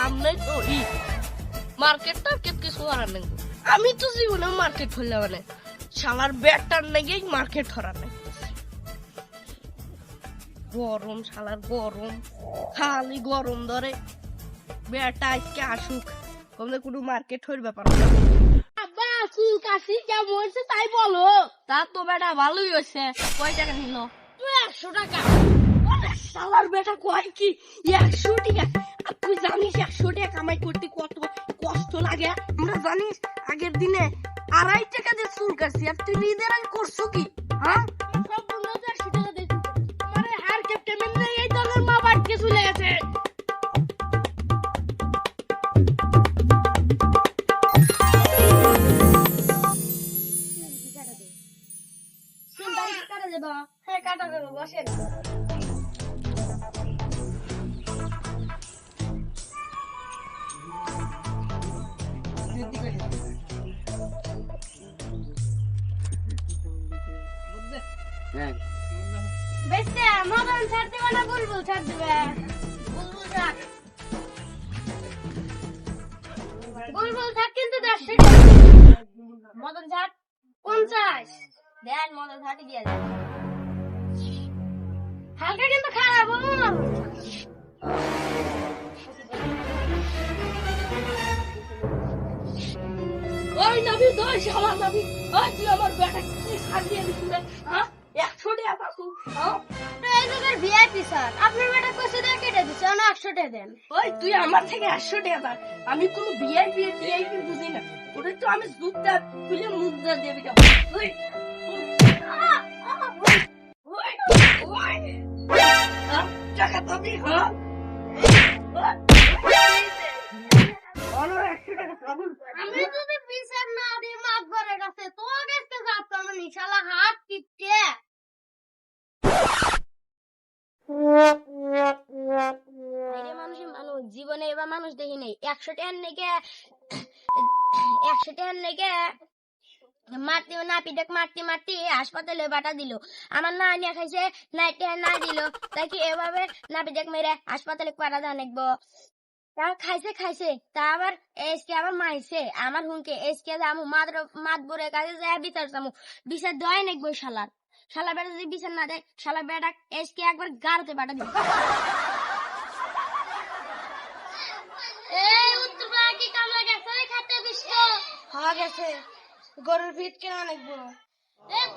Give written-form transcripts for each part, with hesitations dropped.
সামনে তো ঈদ, মার্কেট টার্কেট কিছু করার নেই। আমি তো জীবনে মার্কেট হইলে মানে শালার ব্যাটটার নেই মার্কেট হরার নেই। গরম শালার গরম, খালি গরম ধরে। বেটা আজকে আসুক, তোমাদের কোনো মার্কেট হইর ব্যাপার না। আব্বা চুল কাশি কেমন হয়েছে তাই বলো। তা তো বেটা ভালোই হয়েছে। কয় টাকা নিল? 100 টাকা। শালার বেটা কয় কি 100 টাকা? আর তুই জানিস 100 টাকা কামাই করতে কত কষ্ট লাগে? আমরা জানিস আগের দিনে 2.5 টাকা দিয়ে চুল কাটছি, আর তুই ঈদের আগে করছো কি? হ্যাঁ, সব বন্ধু 100 টাকা দিয়ে চুল কাটছি। আরে হার ক্যাপ্টেন নেই, এই দলের মা বাড়িতে চলে গেছে। হ্যাঁ কাটা দেবো, বসেন। বেশি মদন ছাড় দেবে না বুলবুল ছাড় দেবে? বুলবুল থাক, বুলবুল থাক কিন্তু 100 টাকা। মদন ছাড় 50 দেন, মদন ছাড়ি দিয়ে দেন। হালকা কিন্তু খারাপ। ওই নবী দই শালা নবী, ওই তুই আমার বেটা কি ছাড় দিয়ে দিস রে? হ্যাঁ 100 টাকা পাসু। হ্যাঁ এই লোকের ভিআইপি স্যার, আপনার বেটা কইছে দিয়ে কেটে দিছে, না 100 টাকা দেন। ওই তুই আমার থেকে 100 টাকা পাস, আমি কোনো ভিআইপি টিআইপি বুঝি না। ওটা তো আমি জুতা খুলে মুদ্রা দেবি না। ওই টাকা পাবি? হ্যাঁ আমি যদি বিচার না দিই মাতবরের কাছে, তোর কাছে যাবো আমি শালা হাত টিপতে। মানুষের মানুষ জীবনে এবার মানুষ দেখি নেই 100 টাকার নেগে 100 টাকার নেগে মারতে নাপিটাক মারতে মারতে হাসপাতালে বাটা দিল। আমার না নিয়ে খাইছে, নাইটে না দিল, তাই কি এভাবে নাপিটাক মেরে হাসপাতালে পাঠা দেওয়া নেকবো? তা খাইছে খাইছে, তা আবার এসকে আবার মাইছে আমার হুনকে। এসকে যামু মাতবরের কাছে যায় বিচার চামু, বিচার দেওয়াই নেকবো। শালার শালা বেটা যদি বিচার না দেয়, শালা বেটা এসকে একবার গাড়তে পাঠা দিল। এই উত্তরপাড়া কি কামলা গেছে খাতে বিস্ত? হ্যাঁ গেছে। গরুর ভিত কেনা লাগবো?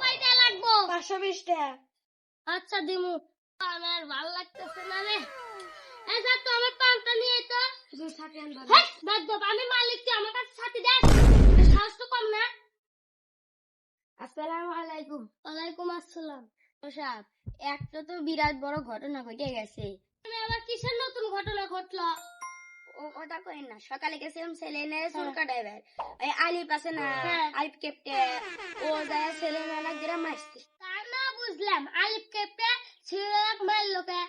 কয়টা লাগবো? 520 টাকা। আচ্ছা দিমু। আমার ভাল লাগতেছে না রে। যা তো আমার পান্তা নিয়ে তো আমি মালিক, তুই আমার কাছে ছাতি দেখ, সাহস তো কম না। আসসালামু আলাইকুম। ওয়ালাইকুম আসসালাম। সাহেব একটা তো বিরাট বড় ঘটনা ঘটে গেছে। আবার কিসের নতুন ঘটনা ঘটলো? ও কথা কই না, সকালে গেছিলাম সেলেনের চুল কাটাইবার। ওই আলিপ আছে না, আলিপ কেপটে, ও যায় সেলেনের না গিরা মারছে। তা না বুঝলাম, আলিপ কেপটে ছিলাক মারলো কে?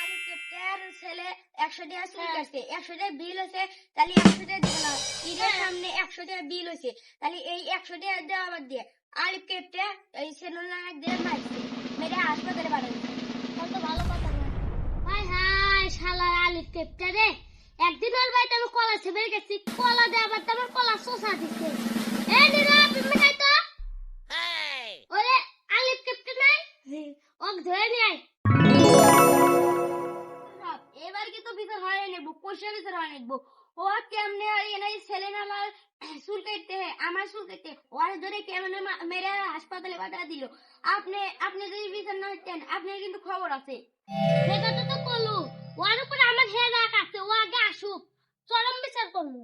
আলিপ কেপটের ছেলে 100 টাকা চুল কাটছে, 100 টাকা বিল হয়েছে, তাহলে 100 টাকা দিবে না। ঈদের সামনে 100 টাকা বিল হয়েছে, তাহলে এই 100 টাকা দেওয়া বাদ দিয়ে আলিপ কেপটে এই সেলেনের গিরা মারছে, মেরে হাসপাতালে পাঠানো। কত ভালো কথা না? হাই হাই শালার আলিপ কেপটে রে। একদিন ওর বাড়িতে আমি কলা ছেড়ে গেছি, কলা দিয়ে আবার আমার কলা শোষা দিচ্ছে। এই নিরা তুমি খাই তো ওরে আলিপ কেপটে নাই, ওক ধরে নিয়ে আয়। এবার কি তো বিচার হয় নেবো, পয়সা বিচার হয় নেবো। ও কেমনে এনাই ছেলে না আমার চুল কাটতে, আমার চুল কাটতে ওরে ধরে কেমনে মেরে হাসপাতালে পাঠা দিল। আপনি যদি বিচার না হতেন, আপনার কিন্তু খবর আছে। সেটা তো কলু, ওর উপরে আমার হে রাগ আছে, ও আগে আসুক, চরম বিচার করবো।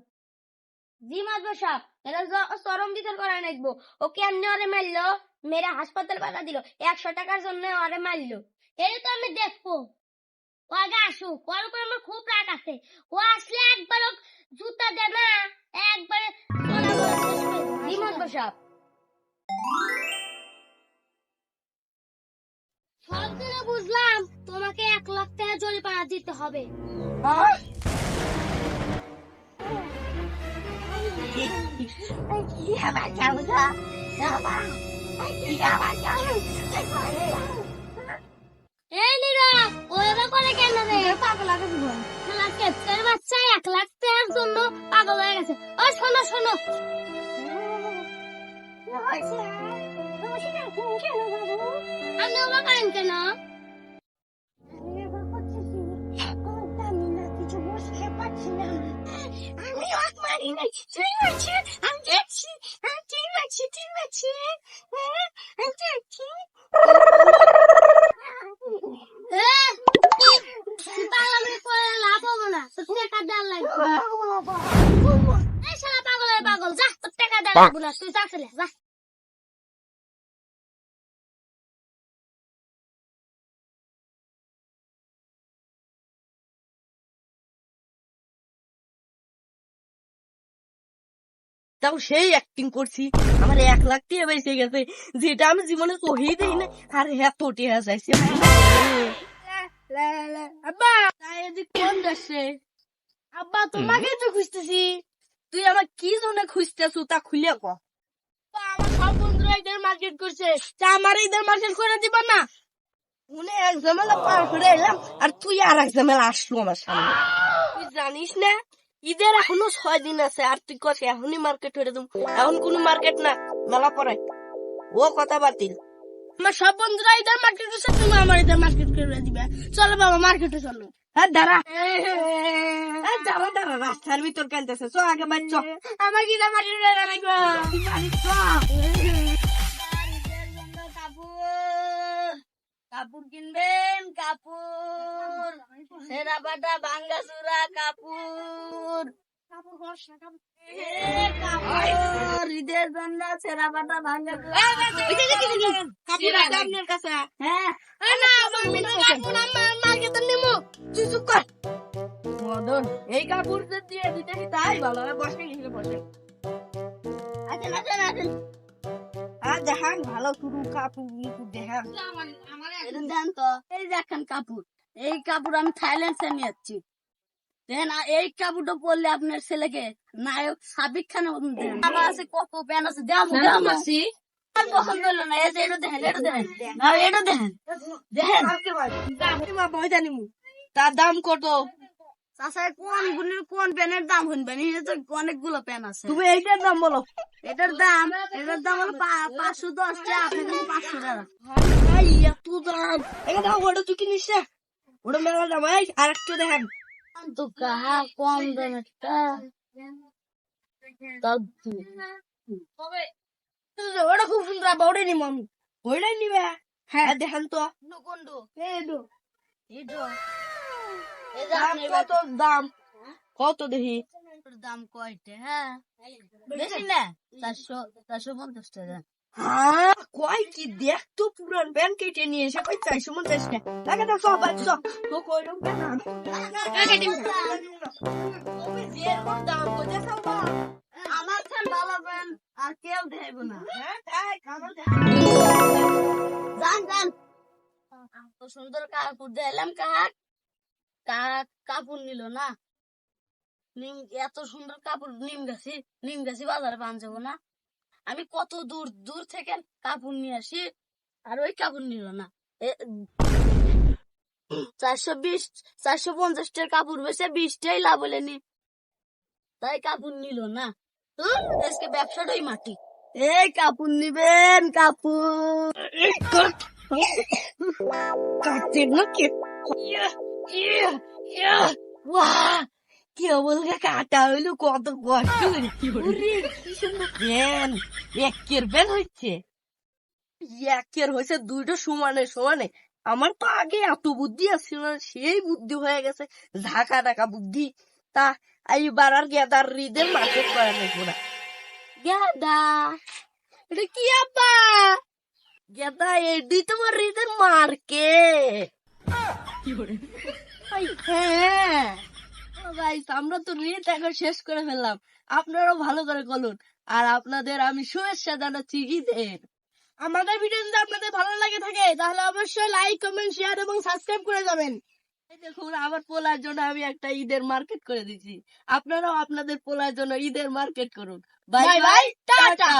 জি মাদবর সাহেব, এটা চরম বিচার করা নেকবো। ও কেমনে ওরে মারলো, মেরে হাসপাতালে পাঠা দিল, 100 টাকার জন্য ওরে মারলো। এটা তো আমি দেখবো, ও আগে আসুক, ওর উপর আমার খুব রাগ আছে। ও আসলে একবার জুতা দে না, একবারে জি মাদবর সাহেব। সব দিনে বুঝলাম তোমাকে 1 লাখ টাকা জরিমানা দিতে হবে। এই নীরব, ও এবার করে কেন রে? পাগল লাগে জীবন। শালা কেপটার বাচ্চা 1 লাখ টাকার জন্য পাগল হয়ে গেছে। ও শোনো শোনো, আপনি ওরা করেন কেন? আমি ওয়াক মারি নাই, ঠিক আছে, আমি দেখছি, ঠিক আছে, ঠিক আছে, আমি দেখছি। পাগলামি করে লাভ হবে না, তোর টাকা দেওয়ার লাগবে। এই শালা পাগলের পাগল, যা, তোর টাকা দেওয়ার লাগবে না, তুই যা চলে যা। তাও সেই অ্যাক্টিং করছি, আমার 1 লাখ টাকা বেঁচে গেছে, যেটা আমি জীবনে চোখেই দেই না। আর এত টাকা চাইছি আব্বা। তাই এদিক কোন দেশে? আব্বা তোমাকে তো খুঁজতেছি। তুই আমার কি জন্য খুঁজতেছু তা খুলে ক। আমার সব বন্ধুরা ঈদের মার্কেট করছে, তা আমার ঈদের মার্কেট করে দিবা না? মনে এক ঝামেলা পার করে এলাম, আর তুই আর এক ঝামেলা আসলো আমার সামনে। তুই জানিস না ঈদের এখনো 6 দিন আছে, আর তুই কস এখনই মার্কেট করে দেব? এখন কোন মার্কেট না, মেলা পরে ও কথা বাতিল। আমার সব বন্ধুরা ঈদের মার্কেট করছে, তুমি আমার ঈদের মার্কেট করে দিবে। চলো বাবা মার্কেটে চলো। হ্যাঁ দাঁড়া, দাঁড়া দাঁড়া, রাস্তার ভিতর কেনতেছে, চ আগে বাড়ি চ। আমার ঈদের মার্কেট করে লাগবে, কাপড় কিনবেন, কাপড় সেরা বাটা ভাঙ্গা চুরা কাপড়, ঈদের জন্য সেরা বাটা ভাঙ্গা আপনার কাছে। হ্যাঁ মদন, এই কাপড় দিয়ে দিতে তাই ভালো হয়। বসে গেছিল, বসে আর দেখান ভালো শুরু কাপড় দেখান। দেন তো, এই দেখেন কাপড়, এই কাপড় আমি থাইল্যান্ড থেকে নিয়ে যাচ্ছি। দেন এই কাপড়টা পরলে আপনার ছেলেকে নায়ক সাবিক খানের মতন দেন। আমার আছে কত প্যান আছে, দেন পছন্দ হলো না। এই যে এটা দেখেন, এটা দেখেন, এটা দেখেন, দেখেন তার দাম কত? চাষা কোন প্যানের দাম শুনবেন? এটা তো অনেকগুলো প্যান আছে। তুমি এইটার দাম বলো। এটার দাম হলো 510 টাকা, আপনার কাছে 500 টাকা। এত দাম! এখানে ওটা তুই কিনিস না, ওটা মেলা দাম। আর একটু দেখেন তো, কাহা কম দামেরটা ওটা খুব সুন্দর, ওটাই নিব আমি। ওইটাই নিবে? হ্যাঁ দেখেন তো কত দাম, কত দেখি দাম কয়টা? হ্যাঁ বেশি না, 450 টাকা। হ্যাঁ কয় কি, দেখ তো পুরান ব্যাংক কেটে নিয়ে এসে কই 450 টাকা। তো সব বাচ্চা তো কই রকম দাম, দাম কই দেখাও আমার ফ্যান ভালো ফ্যান আর কেউ দেব না। জান জান তো সুন্দর কাপড় দিলাম, কাপড় নিল না। এত সুন্দর কাপড় নিম গাছি বাজারে পান যাবো না? আমি কত দূর দূর থেকে কাপড় নিয়ে আসি, আর ওই কাপড় নিল না। 450 টাকার কাপড় বেশি 20 টাই লাভ হলে নি, তাই কাপড় নিল না। আজকে ব্যবসাটাই মাটি। এই কাপড় নিবেন, কাপড় কাটতে না কি বলবে, কাটা হইলো কত কষ্ট হচ্ছে। একের হয়েছে দুইটা সমানে সমানে। আমার তো আগে এত বুদ্ধি আসছিল না, সেই বুদ্ধি হয়ে গেছে ঝাঁকা টাকা বুদ্ধি। তা এইবার আর গেদার ঈদের মার্কেট করা নেবো না। গেদা এটা কি আব্বা? গেদা এডি তোমার ঈদের মার্কেট? হ্যাঁ ভাই, আমরা তো রেট এখন শেষ করে ফেললাম, আপনারাও ভালো করে বলুন। আর আপনাদের আমি শুভেচ্ছা জানাচ্ছি ঈদের। আমাদের ভিডিও যদি আপনাদের ভালো লাগে থাকে তাহলে অবশ্যই লাইক, কমেন্ট, শেয়ার এবং সাবস্ক্রাইব করে যাবেন। দেখুন আমার পোলার জন্য আমি একটা ঈদের মার্কেট করে দিচ্ছি, আপনারাও আপনাদের পোলার জন্য ঈদের মার্কেট করুন। Bye bye, tata.